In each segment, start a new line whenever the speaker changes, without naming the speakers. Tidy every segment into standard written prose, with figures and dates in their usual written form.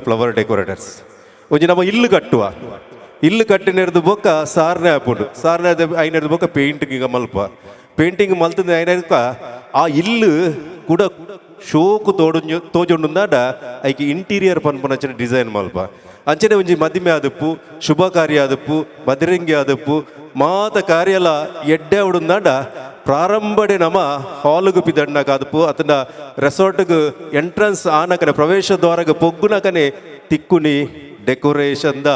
Flower decorators ಒಂಜಿ ನಮ್ಮ ಇಲ್ಲು ಕಟ್ಟುವ ಇಲ್ಲು ಕಟ್ಟಿನದು ಬೊಕ್ಕ ಸಾರ್ನೆ ಹಾಪುಂಡು ಸಾರ್ನೆ ಐನದು ಬೊಕ್ಕ ಪೇಂಟಿಂಗ್ ಈಗ ಮಲ್ಪ ಪೇಂಟಿಂಗ್ ಮಲ್ತದ ಐನಕ ಆ ಇಲ್ಲು ಕೂಡ ಶೋಕು ತೋಜೊಂಡುಂದಾಡ ಐಕೆ ಇಂಟೀರಿಯರ್ ಪನ್ಪುನಂಚಿನ ಡಿಸೈನ್ ಮಲ್ಪ ಅಂಚನೆ ಒಂಜಿ ಮದಿಮೆ ಆದಪ್ಪು ಶುಭ ಕಾರ್ಯ ಆದಪ್ಪು ಮದಿರಂಗಿ ಆದಪ್ಪು ಮಾತ ಕಾರ್ಯಲ ಎಡ್ಡೆ ಉಡುಂದಾಡ ಪ್ರಾರಂಭಡೆ ನಮ್ಮ ಹಾಲುಗು ಪಿದಣ್ಣಕ ಆದಪ್ಪು ಅತನ ರೆಸಾರ್ಟ್ಗೆ ಎಂಟ್ರೆನ್ಸ್ ಆನಕನೆ ಪ್ರವೇಶ ದ್ವಾರಗ ಪೊಗ್ಗುನಕನೆ ತಿಕ್ಕುನಿ ಡೆಕೋರೇಷನ್ದ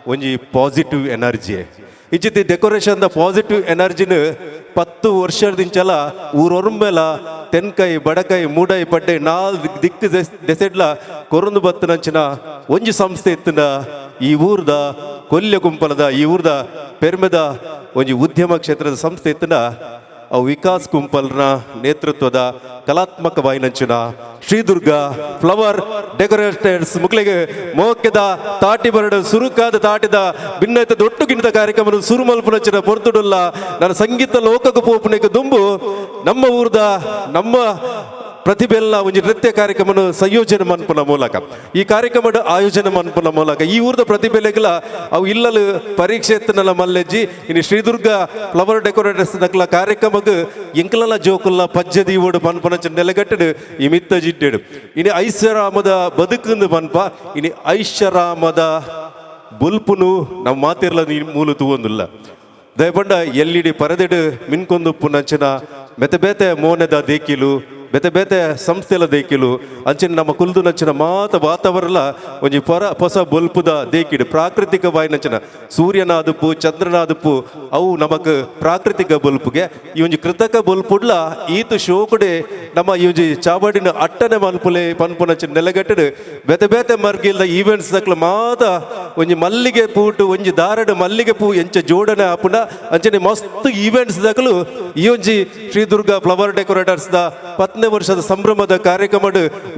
ಒಂಜಿ ಪಾಸಿಟಿವ್ ಎನರ್ಜಿ ಇಜ್ಜಿತಿ ಡೆಕೋರೇಷನ್ದ ಪಾಸಿಟಿವ್ ಎನರ್ಜಿನ 10 ವರ್ಷದಿಂಚಲ ಊರೊರ್ಮೆಲ ತೆನ್ಕೈ ಬಡಕೈ ಮೂಡೈ ಪಡ್ಡೆ ದಿಕ್ಕು ದೆಸೆಡ್ಲ ಕೊರೊಂದು ಬತ್ತನಂಚಿನ ಒಂಜಿ ಸಂಸ್ಥೆ ಇತ್ತಿನ ಈ ಊರ್ದ ಕೊಲ್ಯ ಗುಂಪಲದ ಈ ಊರ್ದ ಪೆರ್ಮೆದ ಒಂಜಿ ಉದ್ಯಮ ಕ್ಷೇತ್ರದ ಸಂಸ್ಥೆ ಇತ್ತಿನ ಅವು ವಿಕಾಸ್ ಕುಂಪಲ್ನ ನೇತೃತ್ವದ ಕಲಾತ್ಮಕ ಬಾಯಿನಂಚಿನ ಶ್ರೀದುರ್ಗ ಫ್ಲವರ್ ಡೆಕೋರೇಟರ್ಸ್ ಮುಕ್ಳಿಗೆ ಮೋಕ್ಯದ ತಾಟಿ ಬರಡು ಸುರುಕಾದ ತಾಟಿದ ಭಿನ್ನತೆ ದೊಟ್ಟುಗಿಂತ ಕಾರ್ಯಕ್ರಮ ಸುರು ಮಲ್ಪುನಂಚಿನ ಪೊರ್ತುಡುಲ್ಲ ನನ್ನ ಸಂಗೀತ ಲೋಕಕ್ಕೆ ಪೋಪುನಿಗೆ ದುಂಬು ನಮ್ಮ ಊರ್ದ ನಮ್ಮ ಪ್ರತಿಭೆಲ್ಲ ಒಂದು ನೃತ್ಯ ಕಾರ್ಯಕ್ರಮ ಸಂಯೋಜನೆ ಮನ್ಪುನ ಮೂಲಕ ಈ ಕಾರ್ಯಕ್ರಮದ ಆಯೋಜನೆ ಮನ್ಪುನ ಮೂಲಕ ಈ ಊರದ ಪ್ರತಿಭೆಲೆಗಳ ಅವು ಇಲ್ಲಲು ಪರೀಕ್ಷೆ ಎತ್ತನಲ್ಲ ಮಲ್ಲೆಜ್ಜಿ ಇನ್ನು ಶ್ರೀದುರ್ಗ ಫ್ಲವರ್ ಡೆಕೋರೇಟರ್ಸ್ ನಕಲ ಕಾರ್ಯಕ್ರಮಕ್ಕೆ ಎಂಕಲಲ್ಲ ಜೋಕುಲ್ಲ ಪಜ್ಜದಿ ಓಡು ಮನ್ಪನ ನೆಲೆಗಟ್ಟಡು ಈ ಮಿತ್ತ ಜಿಟ್ಟೆಡು ಇನ್ನು ಐಷಾರಾಮದ ಬದುಕಂದು ಮನ್ಪ ಇನ್ನು ಐಷಾರಾಮದ ಬುಲ್ಪುನು ನಮ್ಮ ಮಾತಿರ್ಲ ಮೂಲು ತೂವೊಂದಿಲ್ಲ ದಯಪಂಡ ಎಲ್ಇಡಿ ಪರದೆಡು ಮಿನ್ಕೊಂದು ಪುನಂಚಿನ ಬೆತೆ ಬೇತೆ ಮೋನೆದ ದೇಕಿಲು ಬೇತೆ ಬೇತೆ ಸಂಸ್ಥೆಲ ದೇಕಿಲು ಅಂಚಿನ ನಮ್ಮ ಕುಲ್ದು ನಂಚಿನ ಮಾತ ವಾತಾವರಣ ಒಂಜಿ ಹೊಸ ಬೊಲ್ಪುದ ದೇಕಿಡು ಪ್ರಾಕೃತಿಕ ಬಾಯಿನಂಚಿನ ಸೂರ್ಯನಾದಪ್ಪು ಚಂದ್ರನಾದಪ್ಪು ಅವು ನಮಕ್ ಪ್ರಾಕೃತಿಕ ಬೊಲ್ಪುಗೆ ಈ ಒಂಜಿ ಕೃತಕ ಬೊಲ್ಪುಡ್ಲ ಈತು ಶೋಕುಡೆ ನಮ್ಮ ಈ ಒಂಜಿ ಚಾವಡಿನ ಅಟ್ಟನೆ ಮಲ್ಪುಲೆ ಪನ್ಪುನಂಚಿನ ನೆಲೆಗಟ್ಟಡು ಬೇತೆ ಬೇತೆ ಮರ್ಗಿಲ್ದ ಈವೆಂಟ್ಸ್ ದಕ್ಲ ಮಾತ ಒಂಜಿ ಮಲ್ಲಿಗೆ ಪೂಟು ಒಂಜಿ ದಾರಡು ಮಲ್ಲಿಗೆ ಪೂ ಎಂಚ ಜೋಡಣೆ ಆಪುಂಡ ಅಂಚನೆ ಮಸ್ತ್ ಈವೆಂಟ್ಸ್ ದಕ್ಲು ಈ ಒಂಜಿ ಶ್ರೀದುರ್ಗ ಫ್ಲವರ್ ಡೆಕೋರೇಟರ್ಸ್ ದ 10ನೇ ವರ್ಷದ ಸಂಭ್ರಮದ ಕಾರ್ಯಕ್ರಮ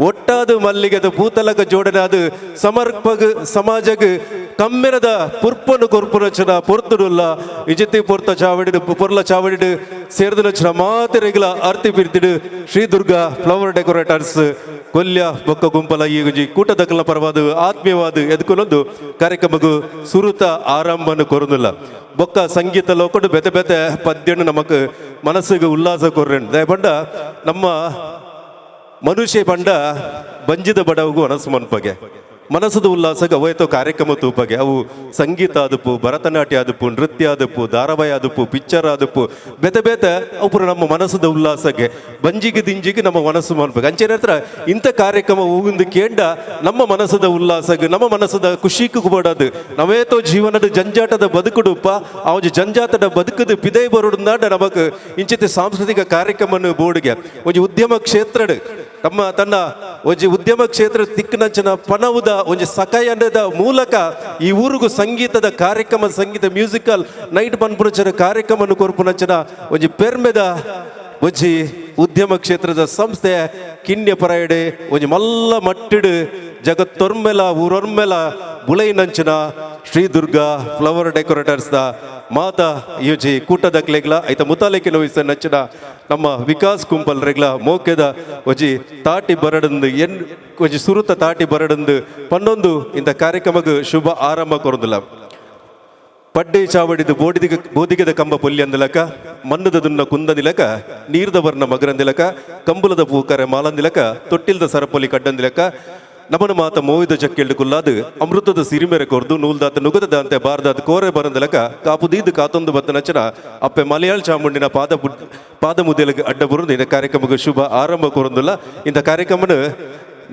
ಒಟ್ಟಾದ ಮಲ್ಲಿಗೆದ ಭೂತಲಕ ಜೋಡಣೆ ಅದು ಸಮರ್ಪಗ ಸಮಾಜಗ ಕಮ್ಮೆರದ ಪುರ್ಪನು ಕೊರ್ಪುನಚನ ಪೊರ್ತುಡುಲ್ಲ ಇಜಿತಿ ಪೊರ್ತ ಚಾವಡಿಡು ಪೊರ್ಲ ಚಾವಡಿಡು ಸೇರ್ದು ನಚನ ಮಾತೆರೆಗಳ ಅರ್ತಿ ಬಿರ್ತಿಡು ಶ್ರೀದುರ್ಗ ಫ್ಲವರ್ ಡೆಕೋರೇಟರ್ಸ್ ಕೊಲ್ಯ ಬೊಕ್ಕ ಗುಂಪಲ ಈ ಕೂಟದಕಲ ಪರವಾದ ಆತ್ಮೀಯವಾದ ಎದ್ಕೊನೊಂದು ಕಾರ್ಯಕ್ರಮಗೂ ಸುರುತ ಆರಂಭನು ಕೊರೊಂದಿಲ್ಲ ಬೊಕ್ಕ ಸಂಗೀತ ಲೋಕಡು ಬೆತೆ ಬೆತೆ ಪದ್ಯನು ನಮಕ್ ಮನಸ್ಸಿಗೆ ಉಲ್ಲಾಸ ಕೊರ್ರೆಂಡು ದಯಪಂಡ ನಮ್ಮ ಮನುಷ್ಯ ಪಂಡ ಬಂಜಿದ ಬಡವಗೂ ಮನಸ್ಸು ಮನ್ಪಗೆ ಮನಸ್ಸದ ಉಲ್ಲಾಸಕ್ಕೆ ಅವಯತೋ ಕಾರ್ಯಕ್ರಮ ತೂಪಗೆ ಅವು ಸಂಗೀತ ಆದಪ್ಪು ಭರತನಾಟ್ಯ ಆದಪ್ಪು ನೃತ್ಯ ಆದಪ್ಪು ಧಾರಾವಾಹಿ ಆದಪ್ಪು ಪಿಕ್ಚರ್ ಆದಪ್ಪು ಬೆತೆ ಬೇತೆ ಅವು ನಮ್ಮ ಮನಸ್ಸದ ಉಲ್ಲಾಸಕ್ಕೆ ಬಂಜಿಗೆ ದಿಂಜಿಗೆ ನಮ್ಮ ಮನಸ್ಸು ಮನ್ಪಗೆ ಅಂಚೆನ ಹತ್ರ ಇಂಥ ಕಾರ್ಯಕ್ರಮ ಹೋಗುಂದು ಕೇಂಡ ನಮ್ಮ ಮನಸ್ಸದ ಉಲ್ಲಾಸಕ್ಕೆ ನಮ್ಮ ಮನಸ್ಸದ ಖುಷಿಗೂ ಬಡದು ನಾವೇತೋ ಜೀವನದ ಜಂಜಾಟದ ಬದುಕುಡುಪ್ಪ ಆ ಒಂದು ಜಂಜಾಟದ ಬದುಕದು ಪಿದೈ ಬರೋದಾಡ ನಮಕ್ ಇಂಚಿತ ಸಾಂಸ್ಕೃತಿಕ ಕಾರ್ಯಕ್ರಮ ಬೋರ್ಡ್ಗೆ ಒಂದು ಉದ್ಯಮ ಕ್ಷೇತ್ರಡ್ ತಮ್ಮ ತನ್ನ ಒಂಜಿ ಉದ್ಯಮ ಕ್ಷೇತ್ರ ತಿಕ್ಕನಂಚಿನ ಪನವುದ ಒಂಜಿ ಸಕಾಯದ ಮೂಲಕ ಈ ಊರಿಗೂ ಸಂಗೀತದ ಕಾರ್ಯಕ್ರಮ ಸಂಗೀತ ಮ್ಯೂಸಿಕಲ್ ನೈಟ್ ಪನ್ಪುನಂಚಿನ ಕಾರ್ಯಕ್ರಮ ಕೊರ್ಪುನಂಚಿನ ಒಂಜಿ ಪೆರ್ಮೆದ ಒಂಜಿ ಉದ್ಯಮ ಕ್ಷೇತ್ರದ ಸಂಸ್ಥೆ ಕಿನ್ಯ ಪರಯಡೆ ಒಂಜಿ ಮಲ್ಲ ಮಟ್ಟಿಡು ಜಗತ್ತೊರ್ಮೆಲ ಊರೊರ್ಮೆಲ ಬುಳೈನಂಚಿನ ಶ್ರೀದುರ್ಗ ಫ್ಲವರ್ ಡೆಕೋರೇಟರ್ಸ್ ದ ಮಾತ ಯೋಜಿ ಕೂಟದ ಕ್ಲೆಗ್ಲ ಐತ ಮುತಾಲಿಕಿನ ವಯಸ್ಸ ನಚ್ಚಿನ ನಮ್ಮ ವಿಕಾಸ್ ಕುಂಪಲ್ ರೆಗ್ಲ ಮೋಕೆದ ಒಂಜಿ ತಾಟಿ ಬರಡಂದು ಒಂಜಿ ಸುರುತ ತಾಟಿ ಬರಡಂದು ಪನ್ನೊಂದು ಇಂಥ ಕಾರ್ಯಕ್ರಮಕ್ಕೆ ಶುಭ ಆರಂಭ ಕೊರೊಂದಿಲ್ಲ ಪಡ್ಡೆ ಚಾವಡಿದು ಬೋದಿಗೆದ ಕಂಬ ಪೊಲ್ಲಿ ಅಂದಿಲಕ ಮಣ್ಣದ ದುನ್ನ ಕುಂದಂದಿಲಕ ನೀರ್ದ ವರ್ಣ ಮಗರಂದಿಲಕ ಕಂಬುಲದ ಪೂಕರೆ ಮಾಲಂದಿಲಕ ತೊಟ್ಟಿಲ್ದ ಸರಪೊಲಿ ಕಡ್ಡಂದಿಲಕ ನಮನ ಮಾತ ಮೋವಿದ ಚಕ್ಕೆಳ್ಳು ಕುಲ್ಲಾದು ಅಮೃತದ ಸಿರಿಮೆರೆ ಕೊರ್ದು ನೂಲ್ದಾತ ನುಗದ ಅಂತೆ ಬಾರದಾದ ಕೋರೆ ಬರಂದಲಕ ಕಾಪುದೀದು ಕಾತೊಂದು ಬತ್ತ ನಚನ ಅಪ್ಪೆ ಮಲಯಾಳ ಚಾಮುಂಡಿನ ಪಾದ ಮುದ್ದೆಲಗೆ ಅಡ್ಡ ಬರುದು ಇಂಥ ಕಾರ್ಯಕ್ರಮಕ್ಕೆ ಶುಭ ಆರಂಭ ಕೊರೊಂದಿಲ್ಲ ಇಂಥ ಕಾರ್ಯಕ್ರಮನ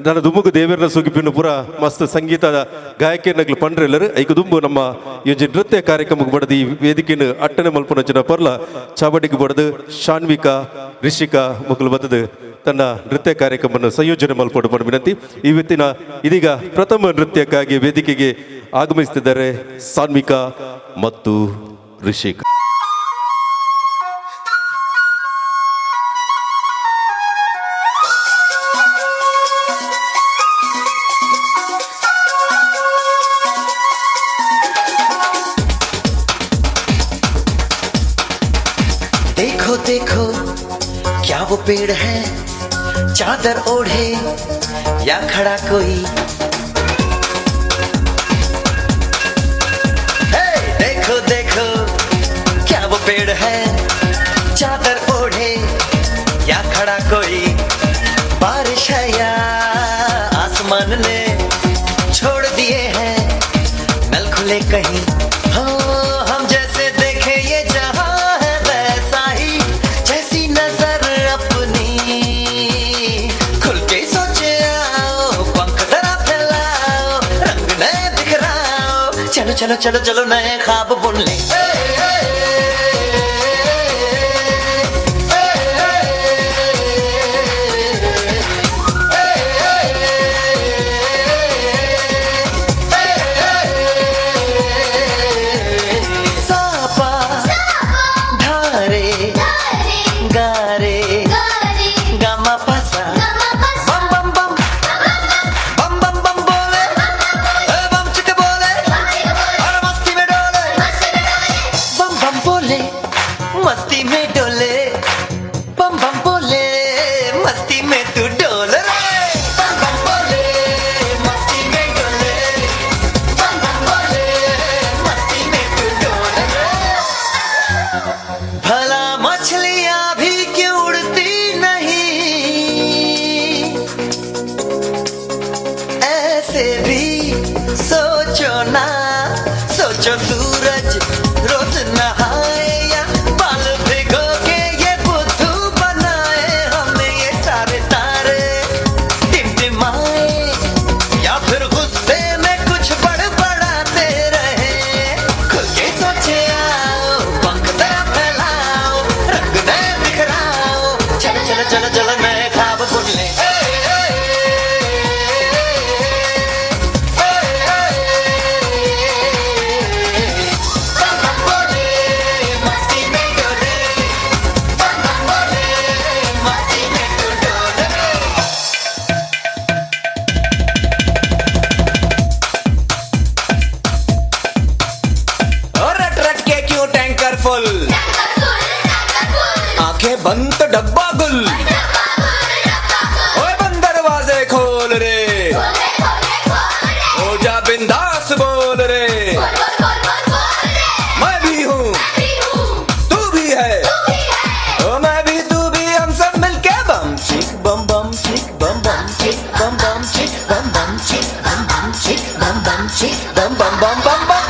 ನನ್ನ ದುಮ್ಮುಗು ದೇವೇರನ ಸುಗಿಪಿನ ಪೂರ ಮಸ್ತ್ ಸಂಗೀತದ ಗಾಯಕಿಯರ್ನಗ್ಲು ಪಂಡ್ರೆಲ್ಲರು ಐಕು ದುಂಬು ನಮ್ಮ ಈ ನೃತ್ಯ ಕಾರ್ಯಕ್ರಮಕ್ಕೆ ಬಡದು ಈ ವೇದಿಕೆಯನ್ನು ಅಟ್ಟನೆ ಮಲ್ಪುನಂಚಿನ ಪರ್ಲ ಚಾವಡಿಗೆ ಬಡದು ಶಾನ್ವಿಕಾ ರಿಷಿಕಾ ಮುಗ್ಲು ಬದದು ತನ್ನ ನೃತ್ಯ ಕಾರ್ಯಕ್ರಮವನ್ನು ಸಂಯೋಜನೆ ಮಲ್ಪಡು ವಿನಂತಿ ಇವತ್ತಿನ ಇದೀಗ ಪ್ರಥಮ ನೃತ್ಯಕ್ಕಾಗಿ ವೇದಿಕೆಗೆ ಆಗಮಿಸುತ್ತಿದ್ದಾರೆ ಸಾನ್ವಿಕಾ ಮತ್ತು ರಿಷಿಕಾ.
देखो देखो क्या वो पेड़ है चादर ओढ़े या खड़ा कोई पेड़ है चादर ओढ़े या खड़ा कोई बारिश है या आसमान ने छोड़ दिए हैं नल खुले कहीं हो हम जैसे देखे ये जहां है वैसा ही जैसी नजर अपनी खुल के सोचे आओ पंख जरा फैलाओ रंग नए बिखराओ चलो चलो चलो चलो नए ख्वाब बुन ले मस्ती में डोले बम बम बोले मस्ती में तू डोल रे बम बम बोले मस्ती में डोले बम बम बोले मस्ती में तू डोल रे भला मछलियां भी क्यों उड़ती नहीं ऐसे भी सोचो ना सोचो सूरज रोज नहाए चलो चलो मैं ख्वाब बुन ले बम बम बोले मस्ती में डोले बम बम बोले मस्ती में तू डोल और रट रट के क्यों टैंकर फुल आंखें बंद तो डब्बा गुल ओए बंद दरवाजे खोल रे हो जा बिंदास बोल रे मैं भी हूँ तू भी है ओ मैं भी तू भी हम सब मिलके बम चिक बम बम चिक बम बम चिक बम बम चिक बम बम चिक बम बम चिक बम बम चिक बम बम बम बम बम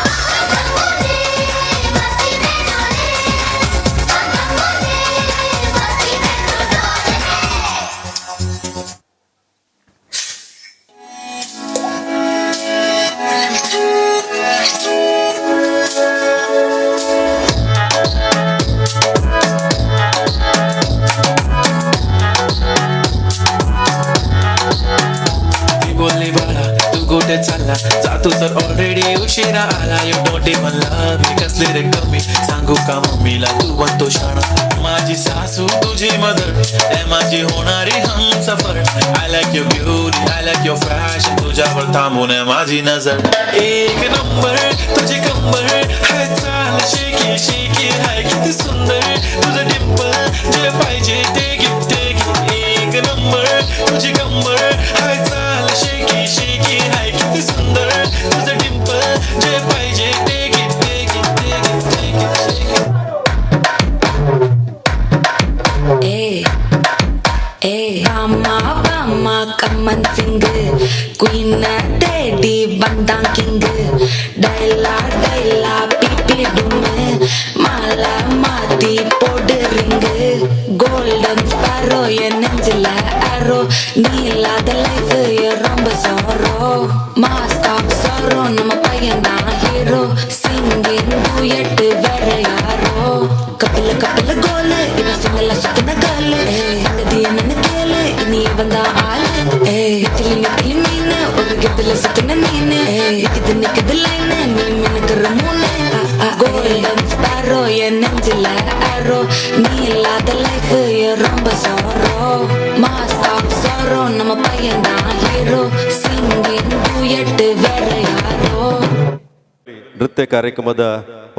चालला जातो तर ऑलरेडी उशिरा आला यू डोंट इवन लव्ह मी कसले रे कमी सांगू का मम्मीला तू बनतो शाणा माझी सासू तुझी मदर ए माझी होणारी Humsafar I like your beauty I like your fashion तुझ्यावर थांबून माझी नजर एक नंबर तुझी कंबर हाय चाल शेकी शेकी हाय किती सुंदर तुझं डिंपल जे पाहिजे ते गिफ्ट एक नंबर तुझी कंबर हाय चाल शेकी शेकी हाय किती सुंदर तुझं डिंपल जे पाहिजे ते gift
Bama bama kaman sing Queen daddy bandang king Daila daila pipi dume Mala mati pod ring Golden sparrow ye nengila arrow Nila the life ye romba sorrow Mask of sorrow nama payana hero Singing duet vera yaro Kapila kapila gole ina singala sukuna gale Diya nana kele ini vanda aale Tili tili meena oru gitla sukuna neene Ikid nikid line nee menakar moone Golden sparrow ye nengila arrow Nila the life ye romba sorrow Mask of sorrow nama payana hero Singing duet vera yaro
ನೃತ್ಯ ಕಾರ್ಯಕ್ರಮದ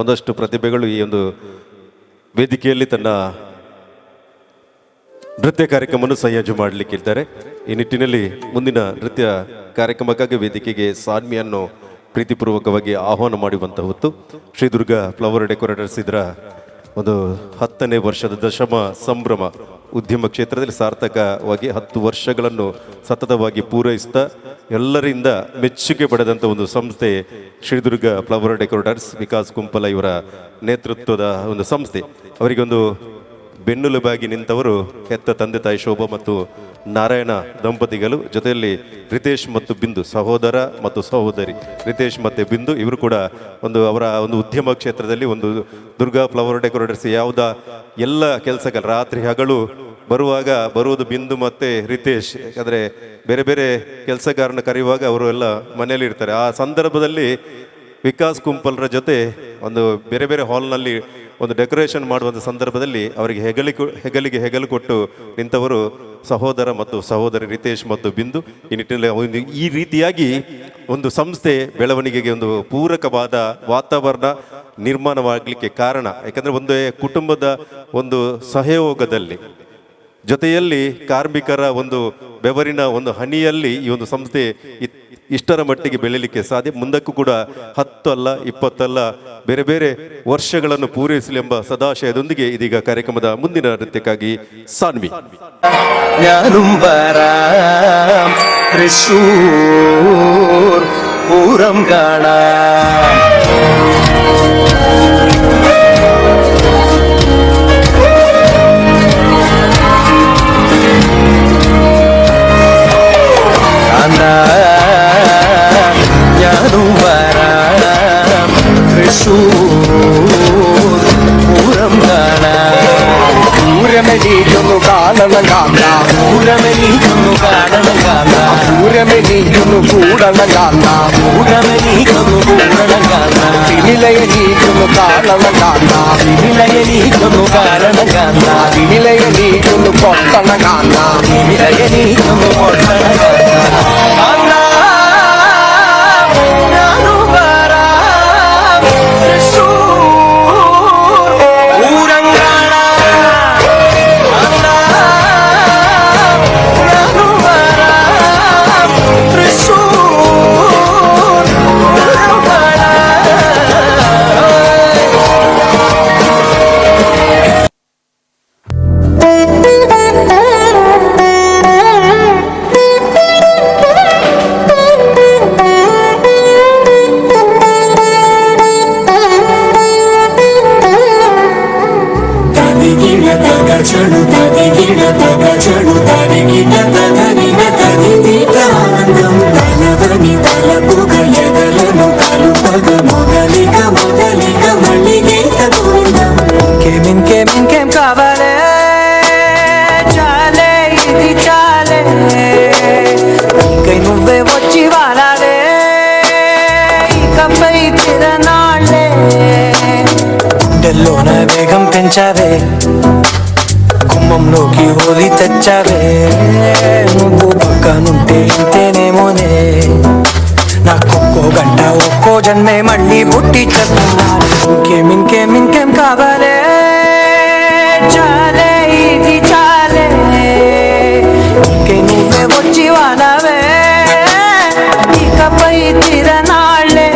ಒಂದಷ್ಟು ಪ್ರತಿಭೆಗಳು ಈ ಒಂದು ವೇದಿಕೆಯಲ್ಲಿ ತನ್ನ ನೃತ್ಯ ಕಾರ್ಯಕ್ರಮವನ್ನು ಸಂಯೋಜನೆ ಮಾಡಲಿಕ್ಕಿದ್ದಾರೆ. ಈ ನಿಟ್ಟಿನಲ್ಲಿ ಮುಂದಿನ ನೃತ್ಯ ಕಾರ್ಯಕ್ರಮಕ್ಕಾಗಿ ವೇದಿಕೆಗೆ ಸಾನ್ಮಿಯನ್ನು ಪ್ರೀತಿಪೂರ್ವಕವಾಗಿ ಆಹ್ವಾನ ಮಾಡುವಂತಹ ಹೊತ್ತು ಶ್ರೀ ದುರ್ಗಾ ಫ್ಲವರ್ ಡೆಕೋರೇಟರ್ಸ್ ಇದರ ಒಂದು 10ನೇ ವರ್ಷದ ದಶಮ ಸಂಭ್ರಮ ಉದ್ಯಮ ಕ್ಷೇತ್ರದಲ್ಲಿ ಸಾರ್ಥಕವಾಗಿ 10 ವರ್ಷಗಳನ್ನು ಸತತವಾಗಿ ಪೂರೈಸ್ತಾ ಎಲ್ಲರಿಂದ ಮೆಚ್ಚುಗೆ ಪಡೆದಂಥ ಒಂದು ಸಂಸ್ಥೆ ಶ್ರೀದುರ್ಗ ಫ್ಲವರ್ ಡೆಕೋರೇಟರ್ಸ್. ವಿಕಾಸ್ ಕುಂಪಲ ಇವರ ನೇತೃತ್ವದ ಒಂದು ಸಂಸ್ಥೆ. ಅವರಿಗೊಂದು ಬೆನ್ನೆಲುಬಾಗಿ ನಿಂತವರು ಹೆತ್ತ ತಂದೆ ತಾಯಿ ಶೋಭಾ ಮತ್ತು ನಾರಾಯಣ ದಂಪತಿಗಳು, ಜೊತೆಯಲ್ಲಿ ರಿತೇಶ್ ಮತ್ತು ಬಿಂದು, ಸಹೋದರ ಮತ್ತು ಸಹೋದರಿ ರಿತೇಶ್ ಮತ್ತು ಬಿಂದು. ಇವರು ಕೂಡ ಅವರ ಒಂದು ಉದ್ಯಮ ಕ್ಷೇತ್ರದಲ್ಲಿ ಒಂದು ದುರ್ಗಾ ಫ್ಲವರ್ ಡೆಕೋರೇಟರ್ಸ್ ಯಾವುದ ಎಲ್ಲ ಕೆಲಸಗಳು ರಾತ್ರಿ ಹಗಲು ಬರುವುದು ಬಿಂದು ಮತ್ತು ರಿತೇಶ್. ಯಾಕಂದರೆ ಬೇರೆ ಬೇರೆ ಕೆಲಸಗಾರನ ಕರೆಯುವಾಗ ಅವರು ಎಲ್ಲ ಮನೆಯಲ್ಲಿ ಇರ್ತಾರೆ. ಆ ಸಂದರ್ಭದಲ್ಲಿ ವಿಕಾಸ್ ಕುಂಪಲ್ರ ಜೊತೆ ಒಂದು ಬೇರೆ ಬೇರೆ ಹಾಲ್ನಲ್ಲಿ ಒಂದು ಡೆಕೋರೇಷನ್ ಮಾಡುವಂಥ ಸಂದರ್ಭದಲ್ಲಿ ಅವರಿಗೆ ಹೆಗಲಿಗೆ ಹೆಗಲು ಕೊಟ್ಟು ನಿಂತವರು ಸಹೋದರ ಮತ್ತು ಸಹೋದರಿ ರಿತೇಶ್ ಮತ್ತು ಬಿಂದು. ಈ ನಿಟ್ಟಿನಲ್ಲಿ ಈ ರೀತಿಯಾಗಿ ಒಂದು ಸಂಸ್ಥೆ ಬೆಳವಣಿಗೆಗೆ ಒಂದು ಪೂರಕವಾದ ವಾತಾವರಣ ನಿರ್ಮಾಣವಾಗಲಿಕ್ಕೆ ಕಾರಣ. ಯಾಕಂದರೆ ಒಂದು ಕುಟುಂಬದ ಒಂದು ಸಹಯೋಗದಲ್ಲಿ ಜೊತೆಯಲ್ಲಿ ಕಾರ್ಮಿಕರ ಒಂದು ಬೆವರಿನ ಒಂದು ಹನಿಯಲ್ಲಿ ಈ ಒಂದು ಸಂಸ್ಥೆ ಇಷ್ಟರ ಮಟ್ಟಿಗೆ ಬೆಳೀಲಿಕ್ಕೆ ಸಾಧ್ಯ. ಮುಂದಕ್ಕೂ ಕೂಡ 10 ಅಲ್ಲ 20 ಅಲ್ಲ ಬೇರೆ ಬೇರೆ ವರ್ಷಗಳನ್ನು ಪೂರೈಸಲಿ ಎಂಬ ಸದಾಶಯದೊಂದಿಗೆ ಇದೀಗ ಕಾರ್ಯಕ್ರಮದ ಮುಂದಿನ ನೃತ್ಯಕ್ಕಾಗಿ ಸಾನ್ವಿ.
ഞാനും വരാം തൃശ്ശൂർ പൂരം കാണാം. ഞാനും വരാം തൃശ്ശൂർ പൂരം കാണാം. പൂരമെനിക്കൊന്നു കാണണം കാന്ത, പൂരമെനിക്കൊന്നു കാണണം കാന്ത, പൂരമെനിക്കൊന്നു കൂടണം കാന്ത, പൂരമെനിക്കൊന്നു കൂടണം കാന്ത, തിമിലയെനിക്കൊന്നു കാണണം കാന്ത, തിമിലയെനിക്കൊന്നു കാണണം കാന്ത, തിമിലയെനിക്കൊന്നു പൊട്ടണം കാന്ത, തിമിലയെനിക്കൊന്നു പൊട്ടണം കാന്ത. ഞാനും വരാം തൃശ്ശൂർ പൂരം കാണാം. ഞാനും വരാം തൃശ്ശൂർ പൂരം കാണാം. ఇంకేం కావాలే చాలే ఇది చాలే ఇంకై నువ్వే వచ్చి వాడాలే ఇకపై తిరనాళ్ళే గుండెల్లోన వేగం పెంచావే గుమ్మంలోకి హోలీ తెచ్చావే నువ్వు పక్కనుంటే ఇంతేనేమోనే నాకొక్కో గంట ఒక్కో జన్మే మళ్ళీ పుట్టి చేస్తున్నాను ఇంకేం కావాలే చాలే ఇది చాలే ఇంకే నువ్వే వచ్చి వానవే ఇకపై తిరనాళ్ళే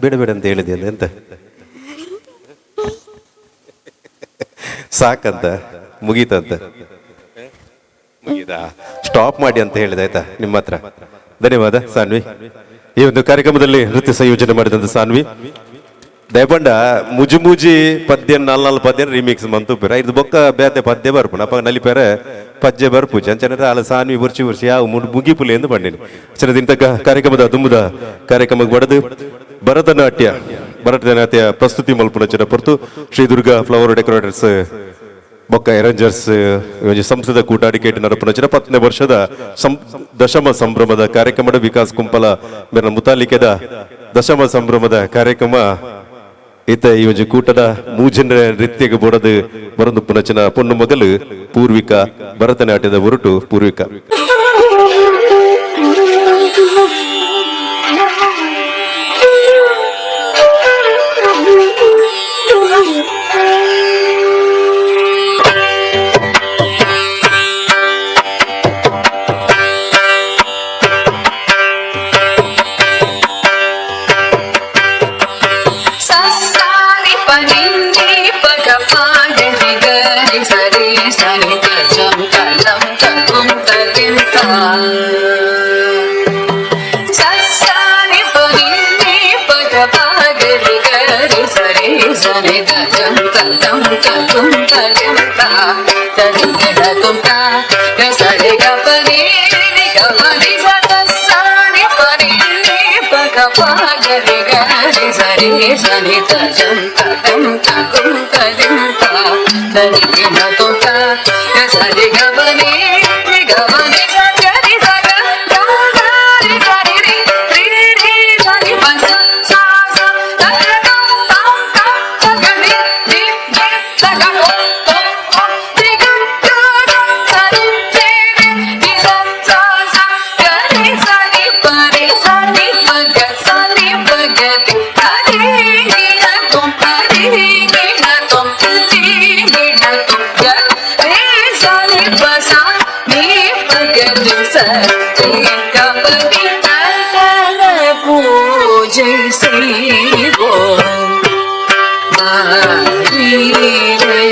ಬೇಡ ಅಂತ ಹೇಳಿದೆಯಲ್ಲ, ಎಂತ ಸಾಕಂತ ಮುಗೀತಂತ ಮುಗೀತಾ ಸ್ಟಾಪ್ ಮಾಡಿ ಅಂತ ಹೇಳಿದೆ. ಆಯ್ತಾ ನಿಮ್ಮ ಹತ್ರ. ಧನ್ಯವಾದ ಸಾನ್ವಿ. ಈ ಒಂದು ಕಾರ್ಯಕ್ರಮದಲ್ಲಿ ನೃತ್ಯ ಸಂಯೋಜನೆ ಮಾಡಿದಂತ ಸಾನ್ವಿ ದಯಪಂಡ ಮುಜಿ ಪದ್ಯ 4 ಪದ್ಯ ರಿಮಿಕ್ಸ್ ಮಂತುಪೇರ ಇದು ಬೊಕ್ಕ ಬೇತೆ ಪದ್ಯ ಬರ್ಪುಣ ಅಪ್ಪ ನಲಿಪೇರ ಪದ್ಯ ಬರ್ಪುಜ ಅಂಚನರ ಅಲ್ಲ ಸಾನ್ವಿ ಉರ್ಚಿ ಯಾವ ಮುಗಿಪುಲಿ ಎಂದು ಪಂಡಿನಿ ಇಂಥ ಕಾರ್ಯಕ್ರಮದ ದುಂಬುದ ಕಾರ್ಯಕ್ರಮಕ್ಕೆ ಬಡದು ಭರತನಾಟ್ಯ ಪ್ರಸ್ತುತಿ ಮಲ್ಪುನಚಿನ ಹೊರತು ಶ್ರೀದುರ್ಗ ಫ್ಲವರ್ ಡೆಕೋರೇಟರ್ಸ್ ಬೊಕ್ಕ ಅರೇಂಜರ್ಸ್ ಸಂಸ್ಥದ ಕೂಟಾಡಿಕೆ ನರಪುನಚಿನ 10ನೇ ವರ್ಷದ ದಶಮ ಸಂಭ್ರಮದ ಕಾರ್ಯಕ್ರಮದ ವಿಕಾಸ್ ಕುಂಪಲ ಮೇರ ಮುತಾಲಿಕೆದ ದಶಮ ಸಂಭ್ರಮದ ಕಾರ್ಯಕ್ರಮ ಈತ ಈ ಒಂದು ಕೂಟದ ಮೂಜನ ನೃತ್ಯಗೆ ಬೊಡದು ಬರಂದು ಪುನಚಿನ ಪೊಣ್ಣು ಮಗಲು ಪೂರ್ವಿಕಾ ಭರತನಾಟ್ಯದ ಹೊರಟು Poorvika.
sani da jam ta dam ta tum ta jam ta da jam da tum ta ga sa re ga pa ni sa ta sa ni pa ni pa ga pa ga re sa re sani da jam ta dam ta tum ta jam ta da jam da tum ta ga sa re ga pa ni sa ga re sa ga re sa re re sa ni pa sa sa da ga tum tam tam sa ga re sa ga tum tum re ga sa re sa sa sa ga re sa ni pa ga sa ni pa ga ti a re ni na tum a re ni na tum ti ni na tum ga re sa ni pa sa ni pa ga ti sa re ga pa ni ta na pooja se go Mari re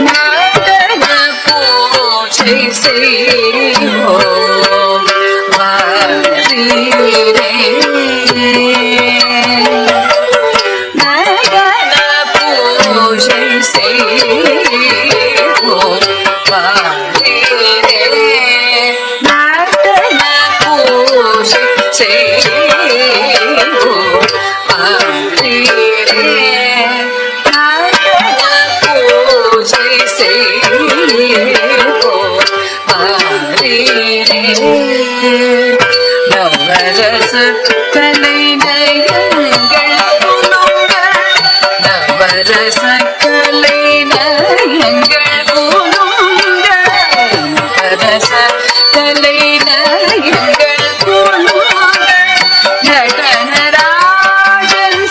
Nadana pooja se go Mari re Nadana pooja se go Mari re Nadana pooja se go Mari re Nadana pooja se go Mari re நவரச கலை நயங்கள் புனுங்க நவரச கலை நயங்கள் புனுங்க நவரச கலை நயங்கள் புனுங்க நடனராஜன்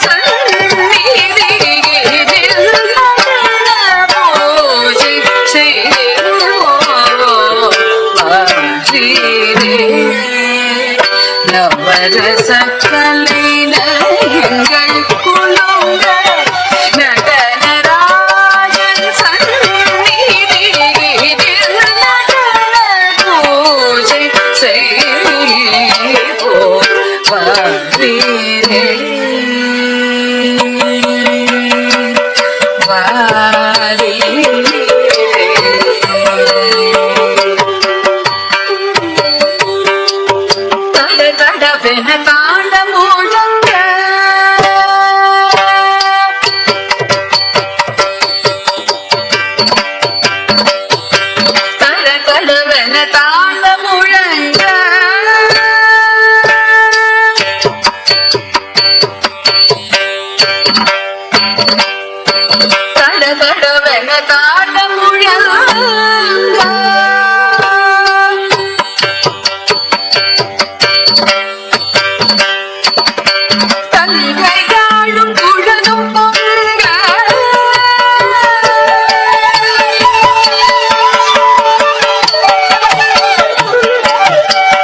சந்நிதியில் நடன பூஜை செய்வோம் நவரச கலை நயங்கள் குலுங்க நடனராஜன் சந்நிதியில் நடன பூஜை செய்வோம் வாரீரே தடதடவென தாளம் முழங்க தடதடவென தாளம் முழங்க தடதடவென தாளம் முழங்க தங்கையாளும் குழலும் பொங்க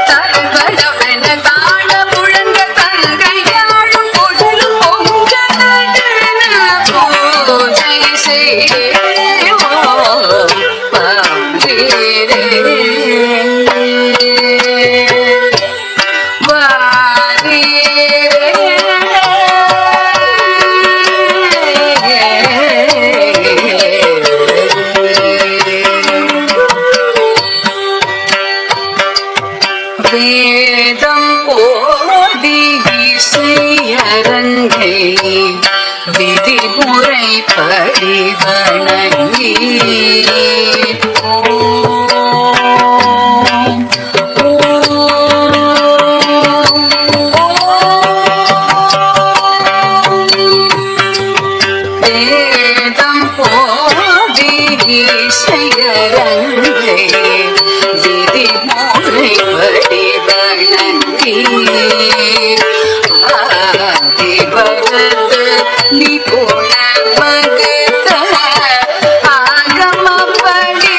தடபடவென தாள முழங்க தங்கையாளும் குழலும் பொங்க நடன பூஜை செய்வோம் வாரீரே வேதம் ஓதி இசையரங்கை விதிமுறைப்படி வணங்கி வேதம் போதி இசையரங்கை விதிமுறைப்படி வணங்கி ஆதிபரத நிபுண மகத ஆகமப்படி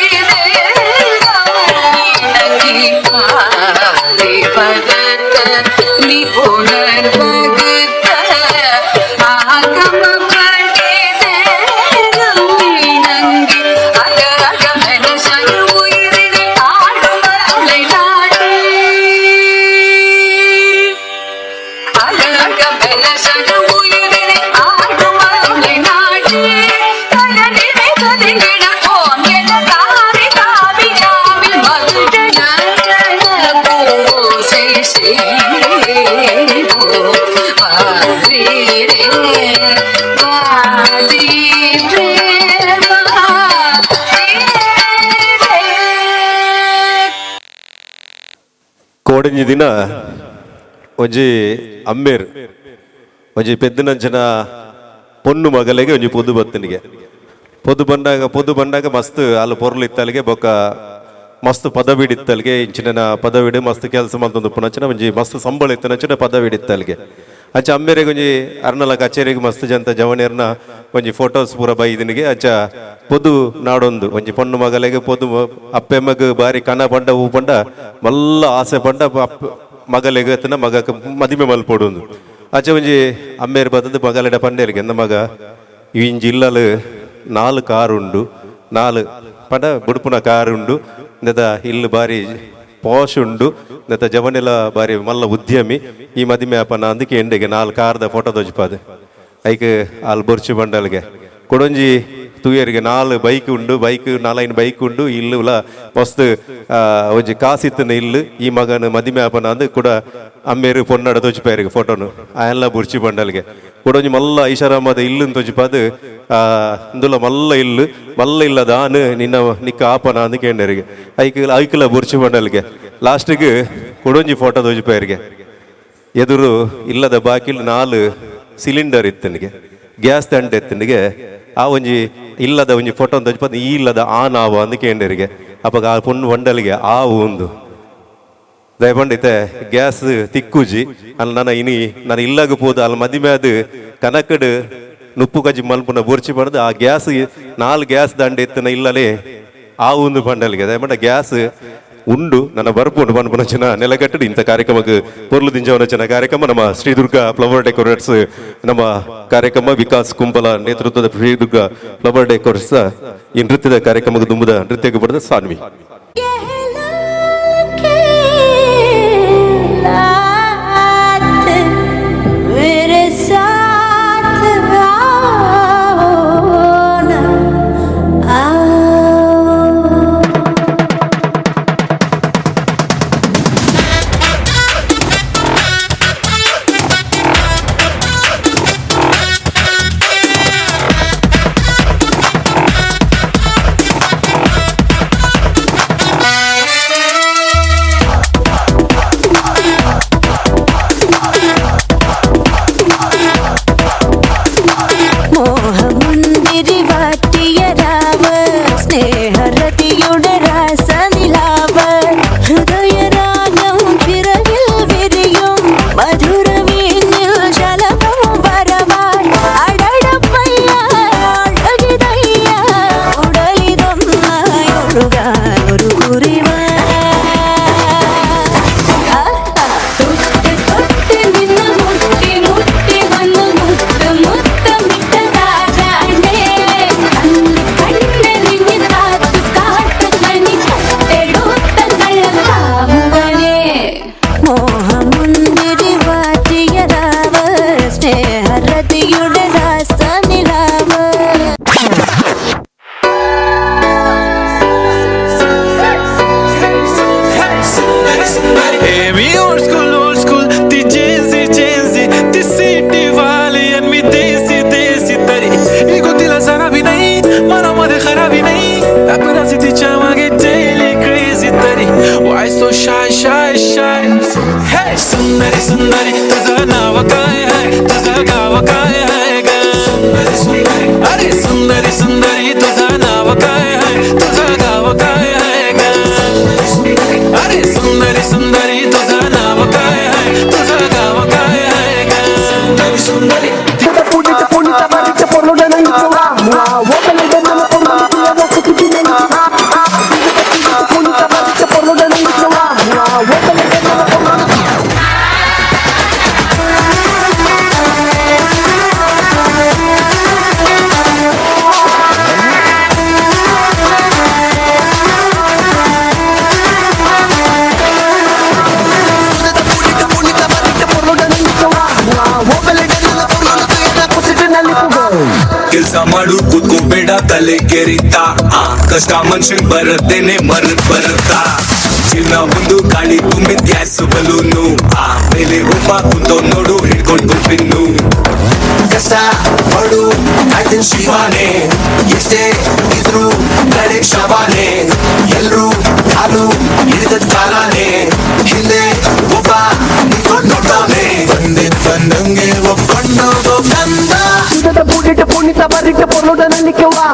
కోడింజి దిన ಒಂಜಿ ಅಮ್ಮೇರು ಒಂಜಿ ಪೆದ್ದನಂಚಿನ ಪೊನ್ನು ಮಗಲಿಗೆ ಒಂಜಿ ಪೊದ್ದು ಬತ್ತನಿಗೆ ಪೊದ್ದು ಬಂದಾಗ ಮಸ್ತ್ ಅಲ್ಲಿ ಪೊರ್ಲು ಇತ್ತಲ್ಲಿಗೆ ಬೊಕ್ಕ ಮಸ್ತ್ ಪದವಿಡ್ ಇತ್ತಲ್ಲಿಗೆ ಇಂಚಿನ ಪದವಿಡ್ ಮಸ್ತ್ ಕೆಲಸ ಮಲ್ತೊಂದು ಪುನಂಚಿನ ಒಂಜಿ ಮಸ್ತ್ ಸಂಬಳ ಇತ್ತನಂಚಿನ ಪದವಿಡ್ ಇತ್ತಲ್ಲಿಗೆ ಅಂಚ ಅಮ್ಮೇರೆಗೆ ಒಂಜಿ ಅರ್ನಲ ಕಚೇರಿಗೆ ಮಸ್ತ್ ಜಂತ ಜವನಿಯರ್ನ ಒಂಜಿ ಫೋಟೋಸ್ ಪೂರ ಬೈದಿನಿಗೆ ಅಂಚ ಪೊದು ನಾಡೊಂದು ಒಂಜಿ ಪೊಣ್ಣು ಮಗಲಿಗೆ ಪೊದು ಅಪ್ಪೆಮ್ಮಗ ಬಾರಿ ಕನ ಪಂಡ ಹೂ ಪಂಡ ಮಲ್ಲ ಆಸೆ ಪಂಡ ಮಗಲಿಗೆ ಎತ್ತನ ಮಗಕ್ಕೆ ಮದಿಮೆ ಮಲ್ಪೊಡು ಅಂಚ ಒಂಜಿ ಅಮ್ಮೇರು ಬದದು ಮಗಲಿಡ ಪಂಡೇರಿಗೆ ಎಂದ ಮಗ ಇಂಜಿ ಇಲ್ಲಲು 4 ಕಾರು ಉಂಡು 4 ಪಂಡ ಬುಡುಪುನ ಕಾರು ಉಂಡು ಇಂದ ಇಲ್ಲು ಬಾರಿ ಪೋಷ್ ಉಂಡು ಇಂದ ಜವನೆಲ ಬಾರಿ ಮಲ್ಲ ಉದ್ಯಮಿ ಈ ಮದಿಮೆ ಅಪ್ಪನ ಅಂದಕ್ಕೆ ಎಂಡೆಗೆ 4 ಕಾರ್ದ ಫೋಟೋ ತೋಜ್ಪಾದೆ ಐಕ್ ಅಲ್ಲಿ ಬೊರ್ಚು ಬಂಡಲ್ಗೆ ಕೊಡೊಂಜಿ ತೂಯರಿಗೆ 4 ಬೈಕ್ ಉಂಡು 4 ಬೈಕ್ ಉಂಡು ಇಲ್ಲುಲ ಮಸ್ತ್ ಒಂಜಿ ಕಾಸಿತ್ತನ ಇಲ್ಲು ಈ ಮಗನ ಮದಿಮೆ ಅಪ್ಪನ ಅಂದ್ ಕೂಡ ಅಮ್ಮೇರು ಪೊನ್ನಡ ತೋಜ್ಪಾಯರಿಗೆ ಫೋಟೋನು ಆ ಎಲ್ಲ ಬುರ್ಚಿ ಬಂಡಲ್ಗೆ ಕೊಡೊಂಜಿ ಮಲ್ಲ ಐಷಾರಾಮದ ಇಲ್ಲುನ್ ತೋಜ್ಪಾದು ಇಂದುಲ ಮಲ್ಲ ಇಲ್ಲದ ಆನು ನಿನ್ನ ನಿಕ್ಕ ಆಪನ ಅಂದ್ ಕೇಂಡರಿಗೆ ಐಕಲ ಬುರ್ಚಿ ಬಂಡಲ್ಗೆ ಲಾಸ್ಟಿಗೆ ಕೊಡೊಂಜಿ ಫೋಟೋ ತೋಜ್ಪಾಯರಿಗೆ ಎದುರು ಇಲ್ಲದ ಬಾಕಿಲ್ 4 ಸಿಲಿಂಡರ್ ಇತ್ತನಿಗೆ ಗ್ಯಾಸ್ ತಂಡ ಎತ್ತನಿಗೆ ಆ ಒಂಜಿ ಇಲ್ಲದ ಒಂಜಿ ಫೋಟೋ ತೋಜ್ಪಾದ ಈ ಇಲ್ಲದ ಆ ನಾವ ಅಂದ್ ಕೇಂಡರಿಗೆ ಅಪ್ಪ ಆ ಪೊಣ್ಣು ಬಂಡಲ್ಗೆ ಆ ಒಂದು ದಯಪಂಡಿತೆ ಗ್ಯಾಸ್ ತಿಕ್ಕುಜಿ ಅಲ್ಲಿ ನಾನು ಇಲ್ಲಾಗ ಪೋದು ಅಲ್ಲಿ ಮದಿಮೆ ಅದು ಕನಕಡು ನುಪ್ಪು ಕಜ್ಜಿ ಮಲ್ಪುನ ಬುರ್ಚಿ ಪಡೆದು ಆ ಗ್ಯಾಸ್ 4 ಗ್ಯಾಸ್ ದಂಡ ಎತ್ತನ ಇಲ್ಲಲೇ ಆ ಒಂದು ಪಂಡಲ್ಗೆ ದಯಪಂಡ ಗ್ಯಾಸ್ ಉಂಡು ನನ್ನ ಬರ್ಪುಂಡು ಪನ್ಪುನಂಚಿನ ನೆಲಗಟ್ಟಡು ಇಂಥ ಕಾರ್ಯಕ್ರಮಕ್ಕೆ ಪೊರ್ಲು ದಿಂಜವನಚಿನ ಕಾರ್ಯಕ್ರಮ ನಮ್ಮ ಶ್ರೀದುರ್ಗ ಫ್ಲವರ್ ಡೆಕೋರೇಟ್ಸ್ ನಮ್ಮ ಕಾರ್ಯಕ್ರಮ ವಿಕಾಸ್ ಕುಂಪಲ ನೇತೃತ್ವದ ಶ್ರೀದುರ್ಗ ಫ್ಲವರ್ ಡೆಕೋರೇಟ್ಸ್ ಈ ನೃತ್ಯದ ಕಾರ್ಯಕ್ರಮಕ್ಕೆ ತುಂಬದ ನೃತ್ಯಕ್ಕೆ ಬರೆದ ಸಾನ್ವಿ
सुंदरी तुझं नाव काय आहे तुझं गाव काय आहे ग अरे सुंदरी तुझं नाव काय आहे तुझं गाव काय आहे ग अरे सुंदरी तुझं नाव काय आहे तुझं गाव काय आहे ग सुंदरी
ಕೆಲಸ ಮಾಡು ಕೂತ್ಕೋಬೇಡ ತಲೆ ಕೆರಿತಾ ಕಷ್ಟ ಮನುಷ್ಯನ್ ಬರುತ್ತೇನೆ ಮರದ್ ಬರುತ್ತಾ ಚಿನ್ನ ಒಂದು ಗಾಳಿ ತುಂಬಿದ ಗ್ಯಾಸ್ ಬಲೂನು ಆಮೇಲೆ ಒಬ್ಬ ಕುಂತೋ ನೋಡು ಹಿಡ್ಕೊಂಡು ಗುಂಪಿನ್ನು
ಕಷ್ಟ ಪಡು ಕಾಯ್ತಿನ ಶಿವಾನೆ ಎಷ್ಟೇ ಇದ್ರು ಕಡೆ ಶವಾನೆ ಎಲ್ರು ಕಾಲು ಹಿಡಿದ ಕಾಲಾನೆ ಹಿಂದೆ ಒಬ್ಬ ನಿಂತ್ಕೊಂಡು ನೋಡ್ತಾನೆ ಬಂದಂಗೆ ಒಪ್ಕೊಂಡೋಗೋ ಕಂದ
ಪೂಡಿಟ್ಟು ಪುಣಿತ ಬರಿಟ್ಟು ಪೊರ್ಲುಡನಲ್ಲಿಕ್ಕೆ ವಾ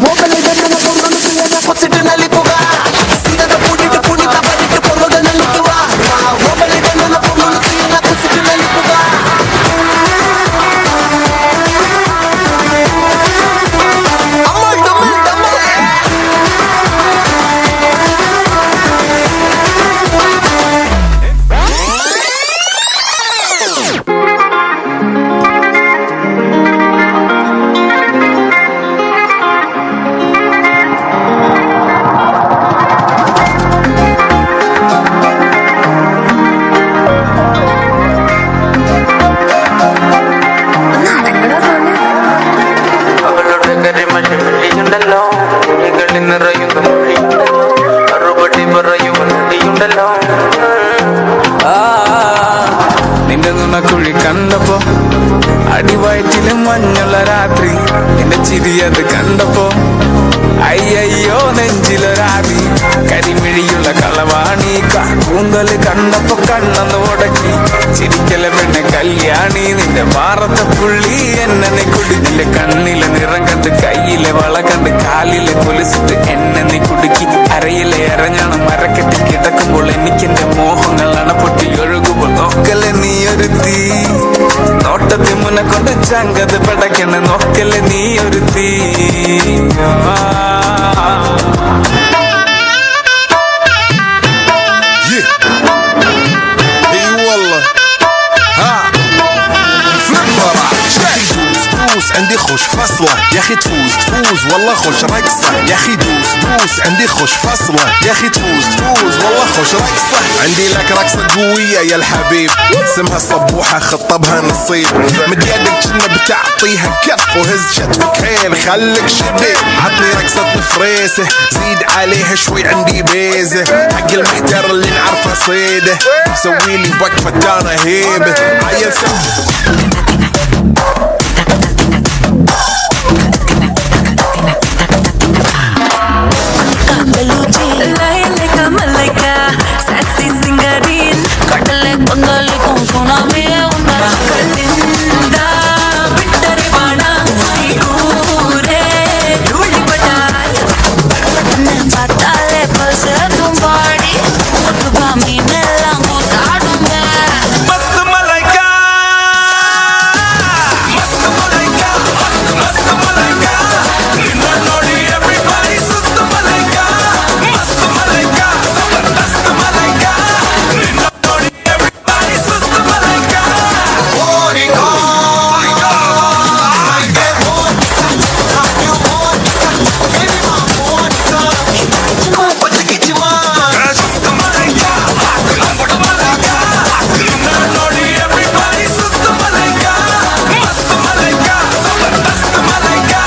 ಹೋಗಲಿ ಗಂಡನ ಪೊರ್ಲುಡು
ಕೊಸಿಟ್ಟಿನಲ್ಲಿ ಪುಗ ಸಿಗದ ಪೂಡಿಟ್ಟು ಪುಣಿತ ಬರಿಟ್ಟು ಪೊರ್ಲುಡನಲ್ಲಿಕ್ಕೆ ವಾ ಹೋಗಲಿ ಗಂಡನ ಪೊರ್ಲುಡು ಕೊಸಿಟ್ಟಿನಲ್ಲಿ ಪುಗ
അവളുടെ കരിമഴിയുണ്ടല്ലോ കിളികളിൽ നിറയുന്ന മൊഴിയുണ്ടല്ലോ മറുപടി പറയുണ്ടല്ലോ
നിന്റെ നുണക്കുഴി കണ്ടപ്പോ അടിവയറ്റില് മഞ്ഞുള്ള രാത്രി നിന്റെ ചിരിയത് കണ്ടപ്പോ അയ്യോ നെഞ്ചിലൊരാതി കരിമിഴിയുള്ള കളവാണി കൂന്തല് കണ്ടപ്പോ കണ്ണന്ന് ഉടക്കി ചിരിക്കല പെണ്ണെ കല്യാണി നിന്റെ മാറത്തെ പുള്ളി എന്നെ കുടി നിന്റെ കണ്ണിലെ നിറം കണ്ട് കയ്യിലെ വള കണ്ട് കാലിലെ കൊലിച്ചിട്ട് എന്നെ കുടുക്കി അരയിലെ ഇറങ്ങണം മരക്കെട്ടി കിടക്കുമ്പോൾ എനിക്കെന്റെ മോഹങ്ങൾ അണപ്പൊട്ടി ഒഴുകുമ്പോൾ നോക്കല്ലേ നീ ഒരു തീ നോട്ടത്തിൽ മുന്നെ കൊണ്ട് ചങ്കത് പടക്കണ നോക്കല്ലേ നീ ഒരു തീ
عندي خوش فصلة يا اخي تفوز والله خوش رقصة يا اخي دوس عندي خوش فصلة يا اخي تفوز والله خوش رقصة عندي لك رقصة قوية يا الحبيب اسمها الصبوحة خطبها نصيب مد يدك كنا بتعطيها كف وهز شتك حيل خليك شديد عطني رقصة فريسة زيد عليها شوي عندي بيزة حق المحتر اللي نعرفه صيده سويلي وقفة انا هيبة عيل
Malaika, sexy singarin, kadale kondali con tsunami una kalinda, bittare bana, igure, dhuli badai, ne batale pase tumbadi, bami ne langu sadume.
मस्त मलाइका मस्त मलाइका मस्त मलाइका निನ್ನ ನೋಡಿ everybody ಸುಸ್ತ ಮಲಾइका मस्त मलाइका जबरदस्त मलाइका निನ್ನ ನೋಡಿ everybody ಸುಸ್ತ ಮಲಾइका ಸುಸ್ತ ಮಲಾइका ಲಂಬಡ ಮಲಾइका ನಿನ್ನ ನೋಡಿ everybody ಸುಸ್ತ ಮಲಾइका मस्त मलाइका जबरदस्त मलाइका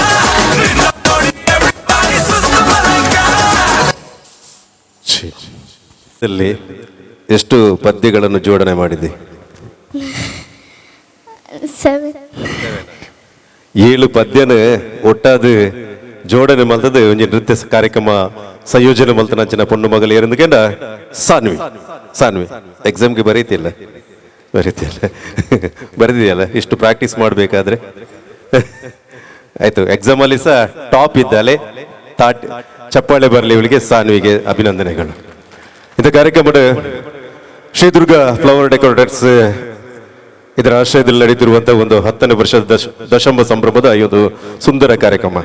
निನ್ನ ನೋಡಿ everybody ಸುಸ್ತ ಮಲಾइका
ಇಲ್ಲಿ ಎಷ್ಟು ಪದ್ಯಗಳನ್ನು ಜೋಡಣೆ ಮಾಡಿದೆ?
7
7 ಪದ್ಯನ ಒಟ್ಟಾದ ಜೋಡಣೆ ಮಲ್ತದ ಒಂಜಿ ನೃತ್ಯ ಕಾರ್ಯಕ್ರಮ ಸಂಯೋಜನೆ ಮಲ್ತನಂಚಿನ ಪೊಣ್ಣು ಮಗಲು ಏರಂದುಕೊಂಡ ಸಾನ್ವಿ ಎಕ್ಸಾಮ್ಗೆ ಬರೀತಿಲ್ಲ ಬರೆದಿದೆಯಲ್ಲ ಇಷ್ಟು ಪ್ರಾಕ್ಟೀಸ್ ಮಾಡಬೇಕಾದ್ರೆ ಆಯ್ತು. ಎಕ್ಸಾಮಲ್ಲಿ ಸಹ ಟಾಪ್ ಇದ್ದಾಳೆ, ಚಪ್ಪಾಳೆ ಬರಲಿ ಇವಳಿಗೆ, ಸಾನ್ವಿಗೆ ಅಭಿನಂದನೆಗಳು. ಇದು ಕಾರ್ಯಕ್ರಮದ ಶ್ರೀದುರ್ಗ ಫ್ಲವರ್ ಡೆಕೋರೇಟರ್ಸ್ ಇದರ ಆಶ್ರಯದಲ್ಲಿ ನಡೆಯುತ್ತಿರುವಂತಹ ಒಂದು 10ನೇ ವರ್ಷದ ದಶಂಬ ಸಂಭ್ರಮದ ಈ ಒಂದು ಸುಂದರ ಕಾರ್ಯಕ್ರಮ,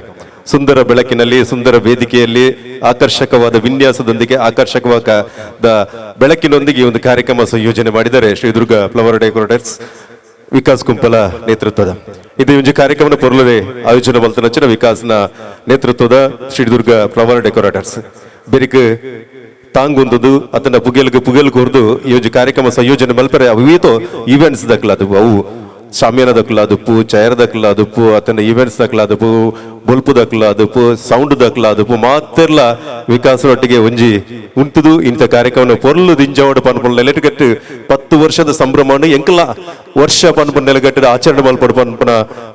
ಸುಂದರ ಬೆಳಕಿನಲ್ಲಿ, ಸುಂದರ ವೇದಿಕೆಯಲ್ಲಿ, ಆಕರ್ಷಕವಾದ ವಿನ್ಯಾಸದೊಂದಿಗೆ, ಆಕರ್ಷಕವಾದ ಬೆಳಕಿನೊಂದಿಗೆ ಈ ಒಂದು ಕಾರ್ಯಕ್ರಮ ಸಂಯೋಜನೆ ಮಾಡಿದ್ದಾರೆ ಶ್ರೀದುರ್ಗ ಫ್ಲವರ್ ಡೆಕೋರೇಟರ್ಸ್ ವಿಕಾಸ್ ಕುಂಪಲ ನೇತೃತ್ವದ. ಇದು ಒಂದು ಕಾರ್ಯಕ್ರಮದ ಪೊರ್ಲದೆ ಆಯೋಜನೆ ಮಲ್ತನಂಚಿನ ವಿಕಾಸ್ನ ನೇತೃತ್ವದ ಶ್ರೀದುರ್ಗ ಫ್ಲವರ್ ಡೆಕೋರೇಟರ್ಸ್ ಬೆರಿಕ್ ತಾಂಗೊಂದು ಅದನ್ನ ಪುಗೆಲ್ ಕೊರ್ದು ಈ ಒಂದು ಕಾರ್ಯಕ್ರಮ ಸಂಯೋಜನೆ ಮಲ್ಪರೆ ಅವಿತು ಈವೆಂಟ್ಸ್ ದಕ್ಲ ಅದು ಅವು ಶಾಮಿಯಾನ ದಕ್ಲಾದಪ್ಪು ಚೈರ್ ದಕ್ಲಾದಪ್ಪು ಅತನ ಈವೆಂಟ್ಸ್ ದಕ್ಲಾದಪ್ಪು ಬೊಲ್ಪು ದಕ್ಲಾದಪ್ಪು ಸೌಂಡ್ ದಕ್ಲಾದಪ್ಪು ಮಾತೆರ್ಲ ವಿಕಾಸರೊಟ್ಟಿಗೆ ಒಂಜಿ ಉಂಟುದು ಇಂಥ ಕಾರ್ಯಕ್ರಮ ಪೊರ್ಲು ದಿಂಜಾವಡ ಪನ್ಪುನ ನೆಲೆಗಟ್ಟು 10 ವರ್ಷದ ಸಂಭ್ರಮವನ್ನು ಎಂಕಲ ವರ್ಷ ಪನ್ಪುನ ನೆಲೆಗಟ್ಟದ ಆಚರಣೆ ಮಲ್ಪಡ ಪನ್ಪುನ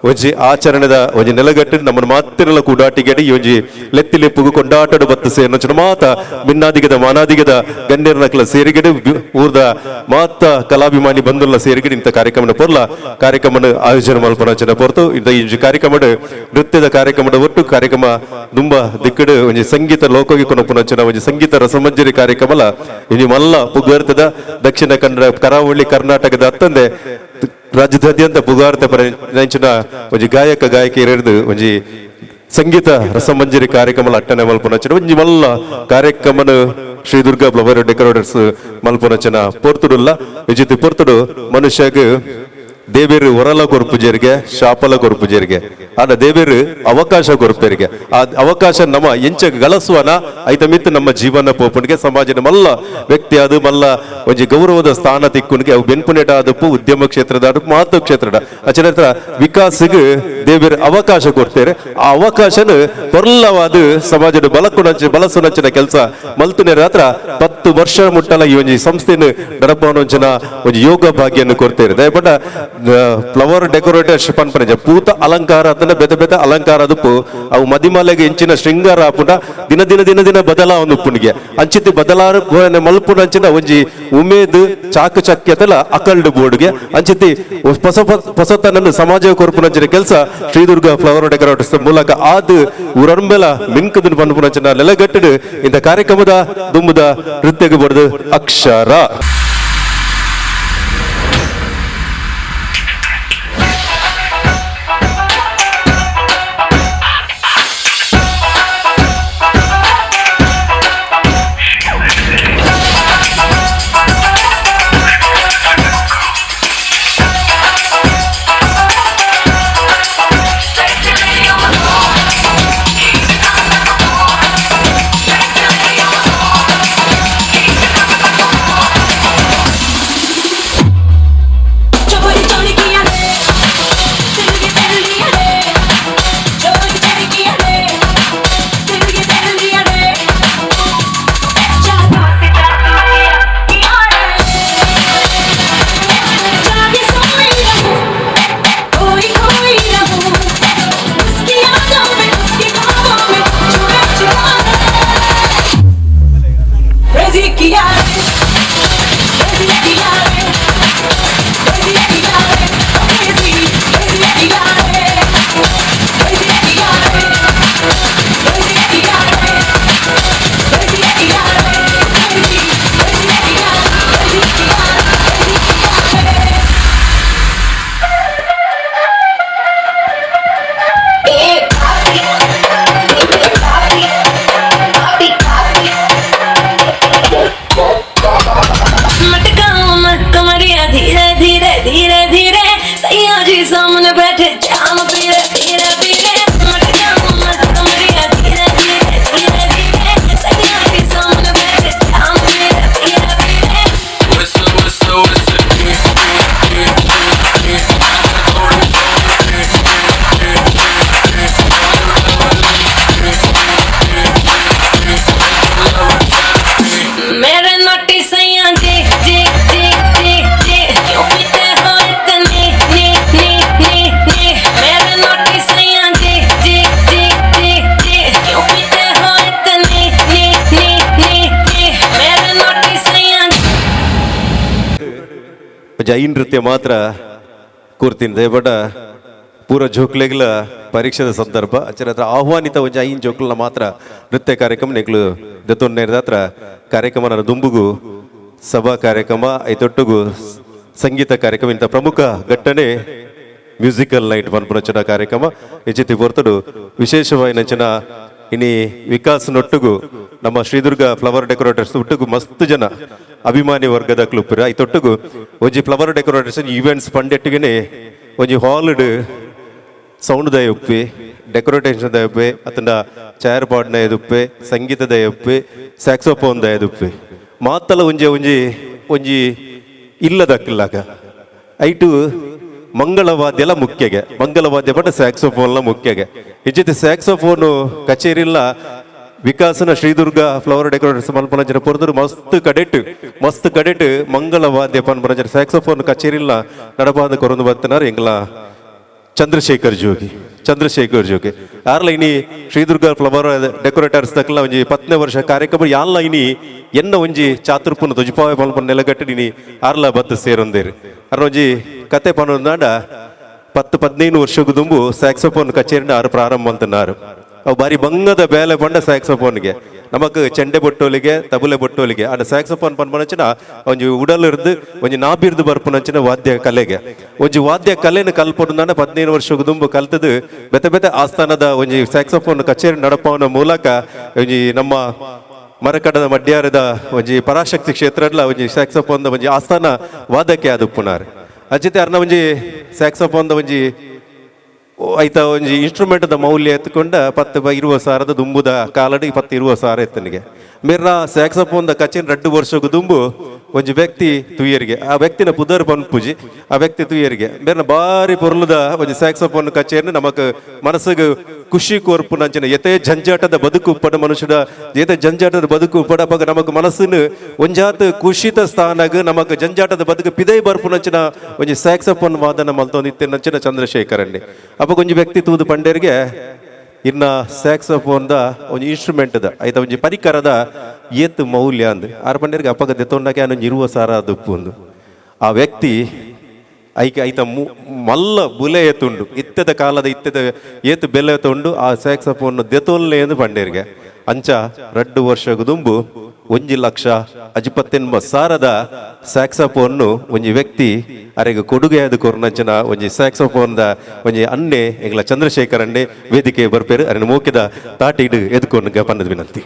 ಒಂಜಿ ಆಚರಣೆದ ಒಂಜಿ ನೆಲೆಗಟ್ಟು ನಮ್ಮನ್ನು ಮಾತೆರ್ಲ ಕೂಡಾಟಿಗೆ ಈ ಒಂಜಿ ಲೆತ್ತಿ ಲೆಪ್ಪುಗು ಕೊಂಡಾಟದ ಬತ್ತು ಸೇರ್ನ ಮಾತ ಭಿನ್ನಾದಿಗದ ಮಾನಾದಿಗದ ಗಣ್ಯರ್ನಕ್ಲ ಸೇರಿಗಡೆ ಊರ್ದ ಮಾತ ಕಲಾಭಿಮಾನಿ ಬಂಧುಲ್ಲ ಸೇರಿಗಡೆ ಇಂಥ ಕಾರ್ಯಕ್ರಮ ಪೊರ್ಲ ಕಾರ್ಯಕ್ರಮ ಆಯೋಜನೆ ಮಲ್ಪನ ಪೊರ್ತು ಇಂಥ ಈ ಕಾರ್ಯಕ್ರಮದ ನೃತ್ಯದ ಕಾರ್ಯಕ್ರಮದ ಒಟ್ಟು ಕಾರ್ಯಕ್ರಮ ತುಂಬ ದಿಕ್ಕಡು ಒಂಜಿ ಸಂಗೀತ ಲೋಕೋಗಿ ಕೊನಪುನಂಚನ ಒಂಜಿ ಸಂಗೀತ ರಸಮಂಜರಿ ಕಾರ್ಯಕ್ರಮಲ ಇನಿ ಮಲ್ಲ ಪುಗಾರ್ತದ ದಕ್ಷಿಣ ಕನ್ನಡ ಕರಾವಳಿ ಕರ್ನಾಟಕದ ಅತ್ತಂದೆ ರಾಜ್ಯದಾದ್ಯಂತ ಪುಗಾರ್ತೆ ಪರಂಚಿನ ಒಂಜಿ ಗಾಯಕ ಗಾಯಕಿಯರು ಒಂಜಿ ಸಂಗೀತ ರಸಮಂಜರಿ ಕಾರ್ಯಕ್ರಮ ಅಟ್ಟನೆ ಮಲ್ಪುನಂಚನ ಒಂಜಿ ಮಲ್ಲ ಕಾರ್ಯಕ್ರಮನ ಶ್ರೀ ದುರ್ಗಾ ಫ್ಲವರ್ ಡೆಕೋರೇಟರ್ಸ್ ಮಲ್ಪುನಂಚನ ಪೊರ್ತುಡುಲ್ಲ ವಿಜಿತ್ ಪೊರ್ತುಡು ಮನುಷ್ಯಗೆ ದೇವೇರು ಹೊರಲ ಕೊರ್ಪುಜೇರಿಗೆ ಶಾಪಲ ಕೊರ್ಪುಜೇರಿಗೆ ಆದ ದೇವೇರು ಅವಕಾಶ ಕೊರ್ಪೇರಿಗೆ ಆ ಅವಕಾಶ ನಮ್ಮ ಎಂಚ ಗಳಸುವನ ಐತ ಮಿತ್ತು ನಮ್ಮ ಜೀವನ ಪೋಪನಿಗೆ ಸಮಾಜದ ಮಲ್ಲ ವ್ಯಕ್ತಿ ಅದು ಮಲ್ಲ ಒಂಜಿ ಗೌರವದ ಸ್ಥಾನ ತಿಕ್ಕುನಿಗೆ ಅವು ಬೆನ್ಪುನೆಟ ಆದಪ್ಪು ಉದ್ಯಮ ಕ್ಷೇತ್ರದ ಮಹತ್ವ ಕ್ಷೇತ್ರದ ಅಚರಿತ್ರ ವಿಕಾಸಿಗೆ ದೇವೇರು ಅವಕಾಶ ಕೊಡ್ತೇರೆ ಆ ಅವಕಾಶನ ಪೊರ್ಲವಾದ ಸಮಾಜದ ಬಲಸುನಂಚಿನ ಕೆಲಸ ಮಲ್ತುನೆ ಹತ್ರ 10 ವರ್ಷ ಮುಟ್ಟಲ ಈ ಒಂಜಿ ಸಂಸ್ಥೆನ ನಡಪವನಂಚಿನ ಒಂಜಿ ಯೋಗ ಭಾಗ್ಯನ್ನು ಕೊಡ್ತೇವೆ ದಯಪಟ್ಟ ಫ್ಲವರ್ ಡೆಕೋರೇಟರ್ಸ್ ಪನ್ಪನೆ ಪೂತ ಅಲಂಕಾರ ಅದನ್ನ ಬೆದ ಅಲಂಕಾರ ಅದಪ್ಪು ಅವು ಮದಿಮಲೆಗೆ ಇಂಚಿನ ಶೃಂಗಾರ ಆಪುಟ ದಿನ ಬದಲಾವಣೆ ಉಪ್ಪುನಿಗೆ ಅಂಚಿತಿ ಬದಲಾವಣೆ ಮಲ್ಪುನಂಚಿನ ಒಂಜಿ ಉಮೇದು ಚಾಕಚಕ್ಯತಲ ಅಕಲ್ಡ್ ಬೋರ್ಡ್ಗೆ ಅಂಚಿತಿ ಹೊಸತನನ್ನು ಸಮಾಜ ಕೊರ್ಪುನಂಚಿನ ಕೆಲಸ ಶ್ರೀದುರ್ಗ ಫ್ಲವರ್ ಡೆಕೋರೇಟರ್ಸ್ ಮೂಲಕ ಆದ್ ಊರಂಬೆಲ ಮಿಂಕದನ್ನು ಪನ್ಪುನಂಚಿನ ನೆಲೆಗಟ್ಟಡು ಇಂಥ ಕಾರ್ಯಕ್ರಮದ ದುಂಬುದ ನೃತ್ಯಗೆ ಬಡ್ದು ಅಕ್ಷರ ಜೈ ನೃತ್ಯ ಮಾತ್ರ ಕೂರ್ತೀನಿ ದಯಪಟ್ಟ ಪೂರ ಜೋಕ್ಲೆಗ್ಲ ಪರೀಕ್ಷೆದ ಸಂದರ್ಭ ಅಚ್ಚರ ಹತ್ರ ಆಹ್ವಾನಿತ ಒಂಜಿ ಐನ್ ಜೋಕ್ಲ ಮಾತ್ರ ನೃತ್ಯ ಕಾರ್ಯಕ್ರಮ ನೆಗ್ಲು ದತ್ತೊನ್ನೇರದ ಹತ್ರ ಕಾರ್ಯಕ್ರಮ ನನ್ನ ದುಂಬುಗು ಸಭಾ ಕಾರ್ಯಕ್ರಮ ಐತೊಟ್ಟುಗು ಸಂಗೀತ ಕಾರ್ಯಕ್ರಮ ಇಂಥ ಪ್ರಮುಖ ಘಟ್ಟನೆ ಮ್ಯೂಸಿಕಲ್ ನೈಟ್ ಪನ್ಪುನಂಚಿನ ಕಾರ್ಯಕ್ರಮ ಹೆಚ್ಚಿತಿ ಹೊರ್ತಡು ವಿಶೇಷವಾಗಿ ನಂಚಿನ ಇನಿ ವಿಕಾಸ್ ನೊಟ್ಟುಗು ನಮ್ಮ ಶ್ರೀದುರ್ಗ ಫ್ಲವರ್ ಡೆಕೋರೇಟರ್ಸ್ ಒಟ್ಟಿಗೂ ಮಸ್ತ್ ಜನ ಅಭಿಮಾನಿ ವರ್ಗದ ಕ್ಲುಪ್ಪುರ ಐತೊಟ್ಟುಗು ಒಂಜಿ ಫ್ಲವರ್ ಡೆಕೋರೇಟರ್ಸ್ ಈವೆಂಟ್ಸ್ ಪಂಡೆಟ್ಟಿಗೆ ಒಂಜಿ ಹಾಲ್ಡ್ ಸೌಂಡ್ ದಯ ಉಪ್ಪಿ ಡೆಕೋರೇಟೇಷನ್ ದಯ ಉಪ್ಪಿ ಅತಂಡ ಚೇರ್ ಪಾಡ್ನ ಎದುಪ್ಪೆ ಸಂಗೀತ ದಯ ಉಪ್ಪಿ ಸ್ಯಾಕ್ಸೋಫೋನ್ ದಯ ಉಪ್ಪಿ ಮಾತಲ್ಲ ಒಂಜಿ ಒಂಜಿ ಒಂಜಿ ಇಲ್ಲದಕ್ಕಿಲ್ಲಾಗ ಐಟು ಮಂಗಳವಾದ್ಯಲ ಮುಖ್ಯಗೆ ಮಂಗಳವಾದ್ಯ ಪಟ್ಟ ಸ್ಯಾಕ್ಸೋಫೋನ್ಲ ಮುಖ್ಯಗೆ ಇಜ್ಜಿತ್ ಸ್ಯಾಕ್ಸೋಫೋನು ಕಚೇರಿಲ್ಲ ವಿಕಾಸನ ಶ್ರೀದುರ್ಗ ಫ್ಲವರ್ ಡೆಕೋರೇಟರ್ಸ್ ಮಲ್ಪನಂಚಿನ ಪೊರದರು ಮಸ್ತ್ ಕಡೆಟ್ ಮಂಗಳವಾದ್ಯ ಪನ್ಪನಂಚಿನ ಸ್ಯಾಕ್ಸೋಫೋನ್ ಕಚೇರಿಲ್ಲ ನಡಪಾದ ಕೊರೊಂದು ಬರ್ತನಾರು ಎಂಗ್ಲ ಚಂದ್ರಶೇಖರ್ ಜೋಗಿ ಯಾರ್ಲ ಇನಿ ಶ್ರೀದುರ್ಗ ಫ್ಲವರ್ ಡೆಕೋರೇಟರ್ಸ್ ತಕ್ಕಲ ಒಂಜಿ 10ನೇ ವರ್ಷ ಕಾರ್ಯಕ್ರಮ ಯಾನ್ಲ ಇನಿ ಎನ್ನ ಒಂಜಿ ಚಾತುರ್ಪುನ ತುಜಿಪಾವೆ ಮಲ್ಪನ ನೆಲಗಟ್ಟು ಇನಿ ಆರ್ಲ ಬತ್ತು ಸೇರೊಂದೇರು ಅರ್ ಒಂಜಿ ಕತೆ ಪನೊಂದಾಂಡ 10-15 ವರ್ಷಕ್ಕೂ ದುಂಬು ಸ್ಯಾಕ್ಸೋಫೋನ್ ಕಚೇರಿನ ಆರು ಪ್ರಾರಂಭ ಅಂತನಾರು ಅವು ಬಾರಿ ಬಂಗದ ಬೇಲೆ ಬಂಡ ಸ್ಯಾಕ್ಸೋಫೋನ್ಗೆ ನಮಕ್ ಚೆಂಡೆ ಬೊಟ್ಟೋಲಿಗೆ ತಬಲೆ ಬೊಟ್ಟೋಲಿಗೆ ಆಡ ಸ್ಯಾಕ್ಸೋಫೋನ್ ಪನ್ಪನಂಚಿನ ಒಂಜಿ ಉಡಲ್ ಇರ್ದು ಒಂಜಿ ನಾಬಿರ್ದು ಬರ್ಪುನಂಚಿನ ವಾದ್ಯ ಕಲೆಗೆ ಒಂಜಿ ವಾದ್ಯ ಕಲೆನ ಕಲ್ಪೊಂದಾಂಡ 15 ವರ್ಷಕ್ಕೂ ದುಂಬು ಕಲ್ತದು ಬೆತೆ ಆಸ್ಥಾನದ ಒಂಜಿ ಸ್ಯಾಕ್ಸೋಫೋನ್ ಕಚೇರಿ ನಡಪವನ ಮೂಲಕ ಒಂಜಿ ನಮ್ಮ ಮರಕಡದ ಮಡ್ಯಾರದ ಒಂಜಿ ಪರಾಶಕ್ತಿ ಕ್ಷೇತ್ರಡ್ಲ ಒಂಜಿ ಸ್ಯಾಕ್ಸೋಫೋನ್ ಒಂಜಿ ಆಸ್ಥಾನ ವಾದಕ್ಕೆ ಅದು ಪುನಾರ್ ಅಜಿತೆ ಅರ್ನ ಒಂಜಿ ಸ್ಯಾಕ್ಸೋಫೋನ್ ಒಂಜಿ ಐತ ಒಂಜಿ ಇನ್ಸ್ಟ್ರೂಮೆಂಟ್ ಮೌಲ್ಯ ಎತ್ಕೊಂಡ 10-20 ಸಾವಿರದ ದುಂಬುದ ಕಾಲಡಿಗೆ 10-20 ಸಾವಿರ ಎತ್ತನಿಗೆ ಮೇರ ಸ್ಯಾಕ್ಸೋಫೋನ್ ಕಚೇರಿ 2 ವರ್ಷಕ್ಕೂ ದುಂಬು ಒಂಜಿ ವ್ಯಕ್ತಿ ತುಯ್ಯರಿಗೆ ಆ ವ್ಯಕ್ತಿನ ಪುದರ್ ಪನ್ಪುಜಿ ಆ ವ್ಯಕ್ತಿ ತುಯ್ಯರಿಗೆ ಮೇರ್ನ ಬಾರಿ ಪೊರ್ಲುದ ಒಂಜಿ ಸ್ಯಾಕ್ಸೋಫೋನ್ ಕಚೇರಿನ ನಮಕ್ ಮನಸ್ಸಿಗೆ ಖುಷಿ ಕೋರ್ಪುನಂಚಿನ ಎತೆ ಜಂಜಾಟದ ಬದುಕು ಉಪ್ಪಡ ಮನುಷ್ಯದ ಎತೆ ಜಂಜಾಟದ ಬದುಕು ಉಪ್ಪಡ ಅವಾಗ ನಮಕ್ ಮನಸ್ಸಿನ ಒಂಜಾತ್ ಖುಷಿತ ಸ್ಥಾನಗ ನಮಕ್ ಜಂಜಾಟದ ಬದುಕು ಪಿದೈ ಬರ್ಪುನಂಚಿನ ಒಂಜಿ ಸ್ಯಾಕ್ಸೋಫೋನ್ ವಾದನ ಮಲ್ತೊಂದಿತ್ತೇನಂಚಿನ ಚಂದ್ರಶೇಖರ್ ಅಂಡಿ ಅವಾಗ ಒಂಜಿ ವ್ಯಕ್ತಿ ತೂದು ಪಂಡೇರಿಗೆ ಇನ್ನ ಸ್ಯಾಕ್ಸೋಫೋನ್ದ ಒಂಜಿ ಇನ್ಸ್ಟ್ರೂಮೆಂಟ್ದ ಐತ ಒಂಜಿ ಪರಿಕರದ ಏತ್ ಮೌಲ್ಯ ಅಂದ್ ಆರು ಪಂಡೇರಿಗೆ ಅಪ್ಪಗ ದೆತ್ತೊಂಡಾಕೆ ಅನ್ನೊಂದು 20 ಸಾವಿರ ದುಪ್ಪುಂದು ಆ ವ್ಯಕ್ತಿ ಐತ ಮಲ್ಲ ಬುಲೆ ಎತ್ತುಂಡು ಇತ್ತದ ಕಾಲದ ಏತ್ ಬೆಲೆ ತೊಂಡು ಆ ಸ್ಯಾಕ್ಸೋಫೋನ್ ದೆತೊಲ್ಲೆ ಎಂದು ಪಂಡೇರಿಗೆ ಅಂಚ 2 ವರ್ಷಕ್ಕೂ ದುಂಬು 1,50,000 ಸ್ಯಾಕ್ಸೋಫೋನ್ ಒಂಜಿ ವ್ಯಕ್ತಿ ಅರೆಗೆ ಕೊಡುಗೆ ಆದ ಕೊರ್ನಂಚನ ಒಂಜಿ ಸ್ಯಾಕ್ಸೋಫೋನ್ದ ಒಂಜಿ ಅನ್ನೆ ಎಂಗ್ಲ ಚಂದ್ರಶೇಖರ್ ಅಂಡೆ ವೇದಿಕೆ ಬರ್ಪೇರು ಅರನ ಮೂಕಿದ ತಾಟಿಡು ಎದ್ಕೊಂಡು ಪನ್ನದ ವಿನಂತಿ.